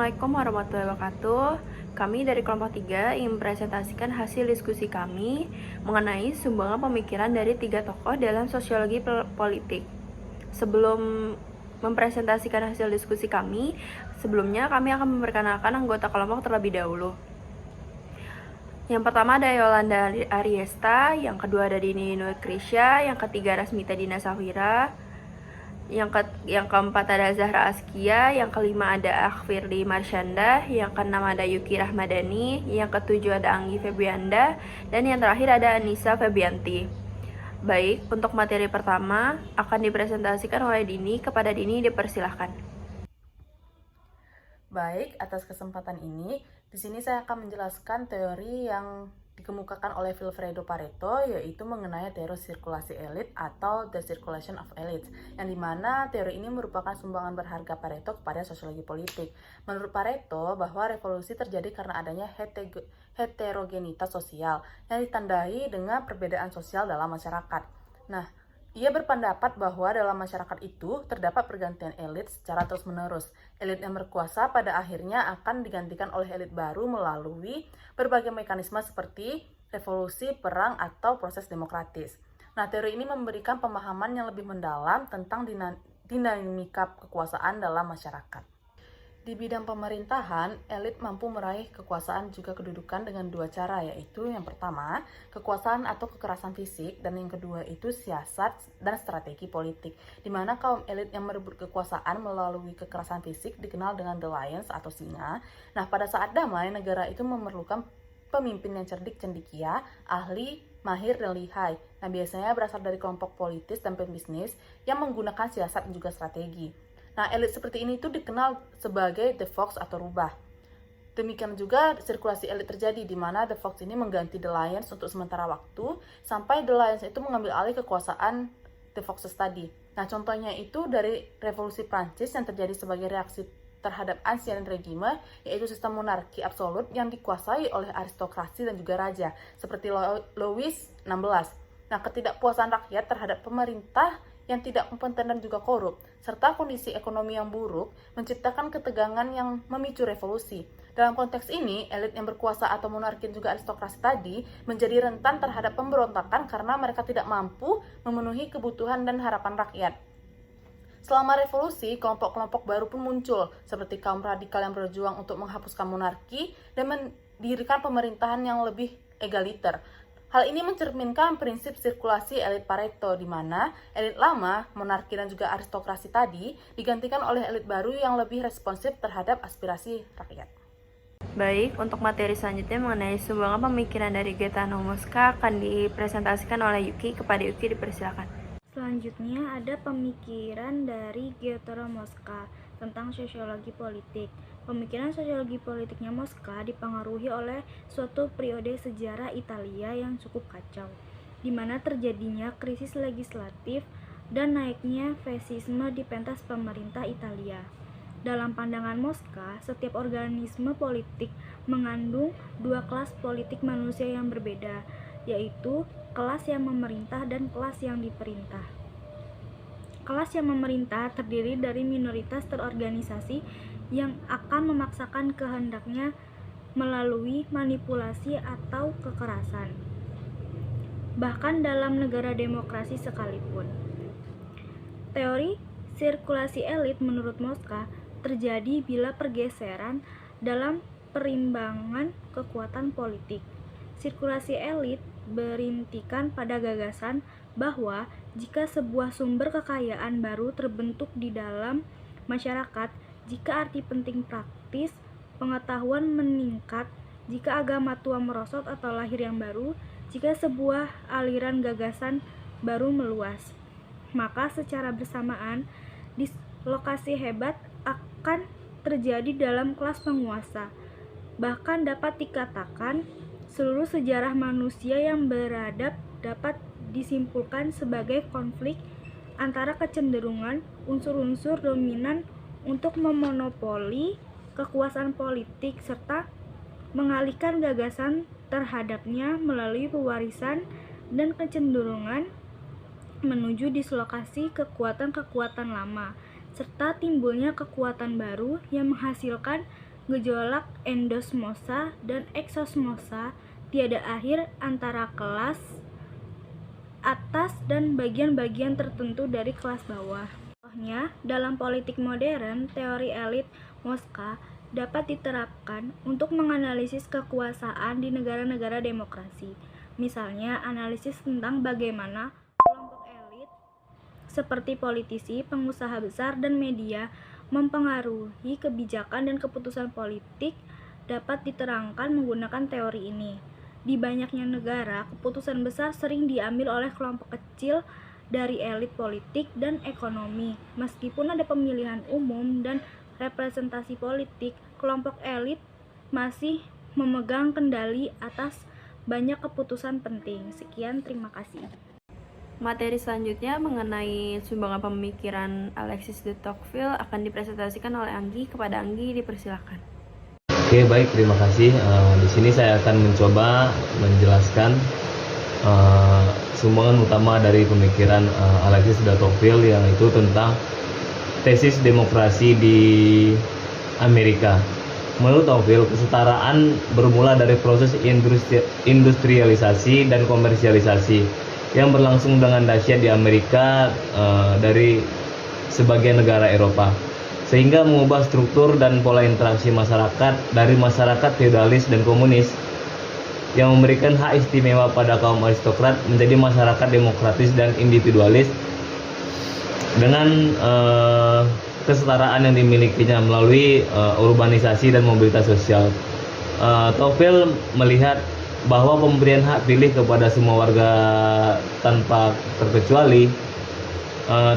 Assalamualaikum warahmatullahi wabarakatuh. Kami dari kelompok 3 ingin mempresentasikan hasil diskusi kami mengenai sumbangan pemikiran dari 3 tokoh dalam sosiologi politik. Sebelum mempresentasikan hasil diskusi kami, sebelumnya kami akan memperkenalkan anggota kelompok terlebih dahulu. Yang pertama ada Yolanda Ariesta, yang kedua ada Dini Nurkrisya, yang ketiga Rasmita Dina Safira, yang keempat ada Zahra Askia, yang kelima ada Akhfirli Marsyanda, yang keenam ada Yuki Rahmadani, yang ketujuh ada Anggi Febrianda, dan yang terakhir ada Anissa Febianti. Baik, untuk materi pertama akan dipresentasikan oleh Dini. Kepada Dini dipersilahkan. Baik, atas kesempatan ini, di sini saya akan menjelaskan teori yang dikemukakan oleh Vilfredo Pareto, yaitu mengenai teori sirkulasi elit atau The Circulation of Elites, yang dimana teori ini merupakan sumbangan berharga Pareto kepada sosiologi politik. Menurut Pareto, bahwa revolusi terjadi karena adanya heterogenitas sosial yang ditandai dengan perbedaan sosial dalam masyarakat. Nah, ia berpendapat bahwa dalam masyarakat itu terdapat pergantian elit secara terus-menerus. Elit yang berkuasa pada akhirnya akan digantikan oleh elit baru melalui berbagai mekanisme seperti revolusi, perang, atau proses demokratis. Nah, teori ini memberikan pemahaman yang lebih mendalam tentang dinamika kekuasaan dalam masyarakat. Di bidang pemerintahan, elit mampu meraih kekuasaan juga kedudukan dengan dua cara, yaitu yang pertama, kekuasaan atau kekerasan fisik, dan yang kedua itu siasat dan strategi politik, di mana kaum elit yang merebut kekuasaan melalui kekerasan fisik dikenal dengan the lions atau singa. Nah, pada saat damai, negara itu memerlukan pemimpin yang cerdik cendekia, ahli, mahir, dan lihai. Nah, biasanya berasal dari kelompok politis dan pembisnis yang menggunakan siasat dan juga strategi. Nah, elit seperti ini itu dikenal sebagai the fox atau rubah. Demikian juga sirkulasi elit terjadi, di mana the fox ini mengganti the lions untuk sementara waktu, sampai the lions itu mengambil alih kekuasaan the foxes tadi. Nah, contohnya itu dari revolusi Prancis yang terjadi sebagai reaksi terhadap ancien regime, yaitu sistem monarki absolut yang dikuasai oleh aristokrasi dan juga raja, seperti Louis XVI. Nah, ketidakpuasan rakyat terhadap pemerintah yang tidak kompeten dan juga korup, serta kondisi ekonomi yang buruk, menciptakan ketegangan yang memicu revolusi. Dalam konteks ini, elit yang berkuasa atau monarki dan juga aristokrasi tadi menjadi rentan terhadap pemberontakan karena mereka tidak mampu memenuhi kebutuhan dan harapan rakyat. Selama revolusi, kelompok-kelompok baru pun muncul, seperti kaum radikal yang berjuang untuk menghapuskan monarki dan mendirikan pemerintahan yang lebih egaliter. Hal ini mencerminkan prinsip sirkulasi elit Pareto, di mana elit lama, monarki dan juga aristokrasi tadi digantikan oleh elit baru yang lebih responsif terhadap aspirasi rakyat. Baik, untuk materi selanjutnya mengenai sumbangan pemikiran dari Gaetano Mosca akan dipresentasikan oleh Yuki. Kepada Yuki dipersilakan. Selanjutnya ada pemikiran dari Gaetano Mosca tentang sosiologi politik. Pemikiran sosiologi politiknya Mosca dipengaruhi oleh suatu periode sejarah Italia yang cukup kacau, di mana terjadinya krisis legislatif dan naiknya fasisme di pentas pemerintah Italia. Dalam pandangan Mosca, setiap organisme politik mengandung dua kelas politik manusia yang berbeda, yaitu kelas yang memerintah dan kelas yang diperintah. Kelas yang memerintah terdiri dari minoritas terorganisasi yang akan memaksakan kehendaknya melalui manipulasi atau kekerasan, bahkan dalam negara demokrasi sekalipun. Teori sirkulasi elit menurut Mosca terjadi bila pergeseran dalam perimbangan kekuatan politik. Sirkulasi elit berintikan pada gagasan bahwa jika sebuah sumber kekayaan baru terbentuk di dalam masyarakat, jika arti penting praktis pengetahuan meningkat, jika agama tua merosot atau lahir yang baru, jika sebuah aliran gagasan baru meluas, maka secara bersamaan dislokasi hebat akan terjadi dalam kelas penguasa. Bahkan dapat dikatakan seluruh sejarah manusia yang beradab dapat disimpulkan sebagai konflik antara kecenderungan unsur-unsur dominan untuk memonopoli kekuasaan politik serta mengalihkan gagasan terhadapnya melalui pewarisan dan kecenderungan menuju dislokasi kekuatan-kekuatan lama, serta timbulnya kekuatan baru yang menghasilkan gejolak endosmosa dan eksosmosa tiada akhir antara kelas atas dan bagian-bagian tertentu dari kelas bawah. Contohnya, dalam politik modern, teori elit Moska dapat diterapkan untuk menganalisis kekuasaan di negara-negara demokrasi. Misalnya, analisis tentang bagaimana kelompok elit seperti politisi, pengusaha besar, dan media mempengaruhi kebijakan dan keputusan politik dapat diterangkan menggunakan teori ini. Di banyaknya negara, keputusan besar sering diambil oleh kelompok kecil dari elit politik dan ekonomi. Meskipun ada pemilihan umum dan representasi politik, kelompok elit masih memegang kendali atas banyak keputusan penting. Sekian, terima kasih. Materi selanjutnya mengenai sumbangan pemikiran Alexis de Tocqueville akan dipresentasikan oleh Anggi. Kepada Anggi, dipersilakan. Oke, baik, terima kasih. Di sini saya akan mencoba menjelaskan sumbangan utama dari pemikiran Alexis de Tocqueville, yang itu tentang tesis demokrasi di Amerika. Menurut Tocqueville, kesetaraan bermula dari proses industrialisasi dan komersialisasi yang berlangsung dengan dahsyat di Amerika dari sebagian negara Eropa, sehingga mengubah struktur dan pola interaksi masyarakat dari masyarakat feodalis dan komunis yang memberikan hak istimewa pada kaum aristokrat menjadi masyarakat demokratis dan individualis dengan kesetaraan yang dimilikinya melalui urbanisasi dan mobilitas sosial. Tocqueville melihat bahwa pemberian hak pilih kepada semua warga tanpa terkecuali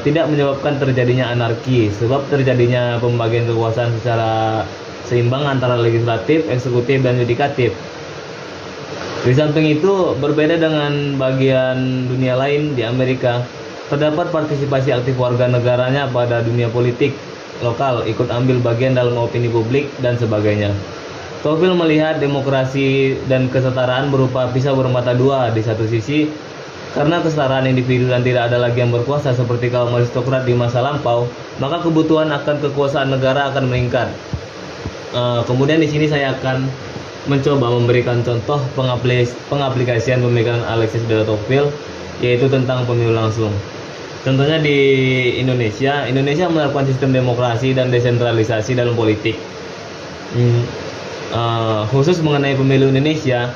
tidak menyebabkan terjadinya anarki, sebab terjadinya pembagian kekuasaan secara seimbang antara legislatif, eksekutif, dan yudikatif. Di samping itu, berbeda dengan bagian dunia lain di Amerika, terdapat partisipasi aktif warga negaranya pada dunia politik lokal, ikut ambil bagian dalam opini publik, dan sebagainya. Tocqueville melihat demokrasi dan kesetaraan berupa pisau bermata dua. Di satu sisi, karena kesetaraan individu dan tidak ada lagi yang berkuasa seperti kaum aristokrat di masa lampau, maka kebutuhan akan kekuasaan negara akan meningkat. Kemudian di sini saya akan mencoba memberikan contoh pengaplikasian pemikiran Alexis de Tocqueville, yaitu tentang pemilu langsung. Contohnya di Indonesia menerapkan sistem demokrasi dan desentralisasi dalam politik. Khusus mengenai pemilu Indonesia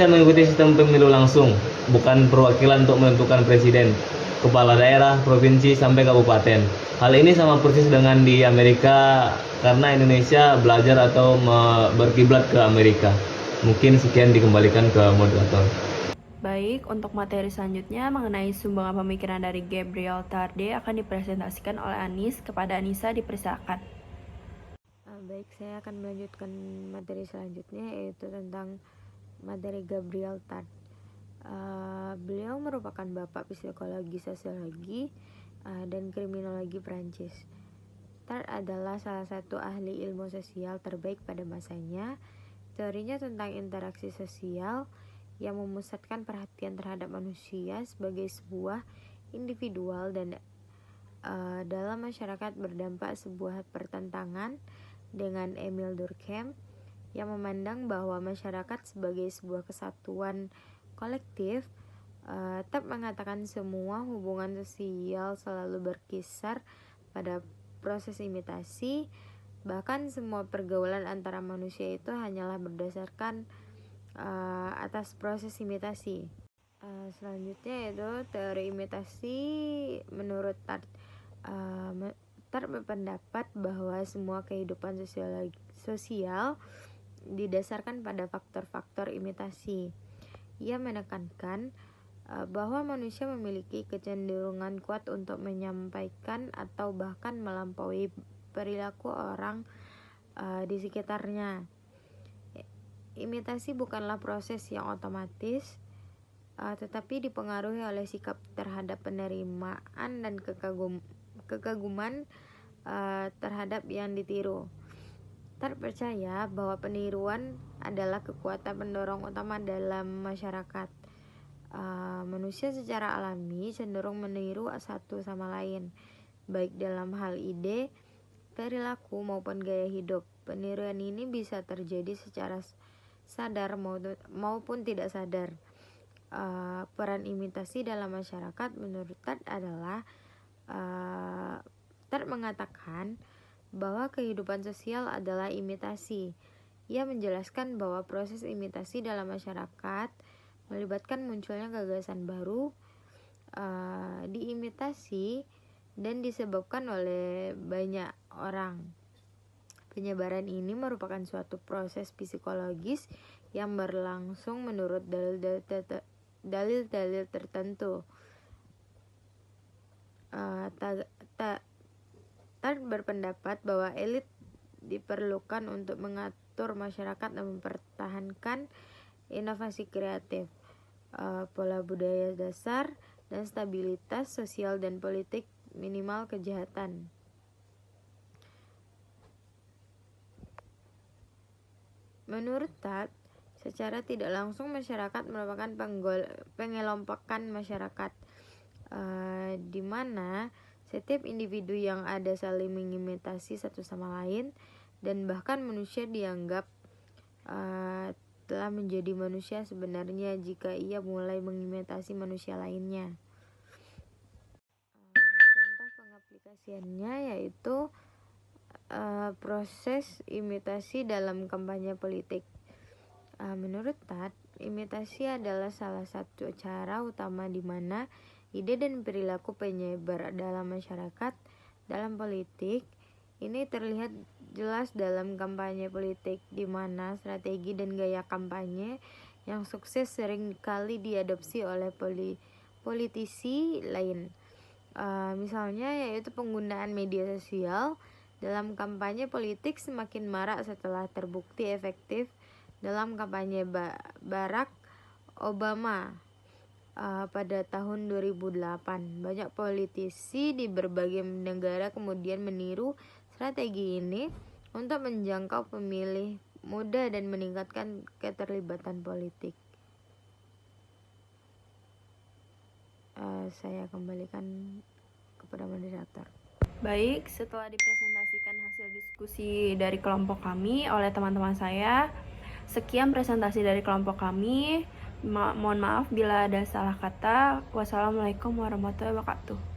mengikuti sistem pemilu langsung, bukan perwakilan untuk menentukan presiden, kepala daerah, provinsi, sampai kabupaten. Hal ini sama persis dengan di Amerika karena Indonesia belajar atau berkiblat ke Amerika. Mungkin sekian, dikembalikan ke moderator. Baik, untuk materi selanjutnya mengenai sumbangan pemikiran dari Gabriel Tarde akan dipresentasikan oleh Anis. Kepada Anissa, dipersilakan. Baik, saya akan melanjutkan materi selanjutnya, yaitu tentang materi Gabriel Tarde. Beliau merupakan bapak psikologi, sosiologi, dan kriminologi Prancis. Tarde adalah salah satu ahli ilmu sosial terbaik pada masanya. Teorinya tentang interaksi sosial yang memusatkan perhatian terhadap manusia sebagai sebuah individual dan dalam masyarakat berdampak sebuah pertentangan dengan Emile Durkheim yang memandang bahwa masyarakat sebagai sebuah kesatuan kolektif. Tarde mengatakan semua hubungan sosial selalu berkisar pada proses imitasi, bahkan semua pergaulan antara manusia itu hanyalah berdasarkan atas proses imitasi. Selanjutnya yaitu teori imitasi. Menurut Tarde, Tarde berpendapat bahwa semua kehidupan sosial didasarkan pada faktor-faktor imitasi. Ia menekankan bahwa manusia memiliki kecenderungan kuat untuk menyampaikan atau bahkan melampaui perilaku orang di sekitarnya. Imitasi bukanlah proses yang otomatis, tetapi dipengaruhi oleh sikap terhadap penerimaan dan kekaguman terhadap yang ditiru. Tarde percaya bahwa peniruan adalah kekuatan pendorong utama dalam masyarakat. Manusia secara alami cenderung meniru satu sama lain, baik dalam hal ide, perilaku maupun gaya hidup. Peniruan ini bisa terjadi secara sadar maupun tidak sadar. Peran imitasi dalam masyarakat menurut Tad adalah Tad mengatakan bahwa kehidupan sosial adalah imitasi. Ia menjelaskan bahwa proses imitasi dalam masyarakat melibatkan munculnya gagasan baru, diimitasi dan disebabkan oleh banyak orang. Penyebaran ini merupakan suatu proses psikologis yang berlangsung menurut dalil-dalil tertentu. Tad berpendapat bahwa elit diperlukan untuk mengatur masyarakat dan mempertahankan inovasi kreatif, pola budaya dasar, dan stabilitas sosial dan politik minimal kejahatan. Menurut Tad, secara tidak langsung masyarakat merupakan pengelompokan masyarakat, di mana setiap individu yang ada saling mengimitasi satu sama lain, dan bahkan manusia dianggap telah menjadi manusia sebenarnya jika ia mulai mengimitasi manusia lainnya. Contoh pengaplikasiannya yaitu proses imitasi dalam kampanye politik. Menurut Tad, imitasi adalah salah satu cara utama di mana ide dan perilaku penyebar dalam masyarakat dalam politik. Ini terlihat jelas dalam kampanye politik, di mana strategi dan gaya kampanye yang sukses sering kali diadopsi oleh politisi lain. Misalnya yaitu penggunaan media sosial dalam kampanye politik semakin marak setelah terbukti efektif dalam kampanye Barack Obama pada tahun 2008. Banyak politisi di berbagai negara kemudian meniru strategi ini untuk menjangkau pemilih muda dan meningkatkan keterlibatan politik. Saya kembalikan kepada moderator. Baik, setelah dipresentasikan hasil diskusi dari kelompok kami oleh teman-teman saya, sekian presentasi dari kelompok kami. Mohon maaf bila ada salah kata. Wassalamualaikum warahmatullahi wabarakatuh.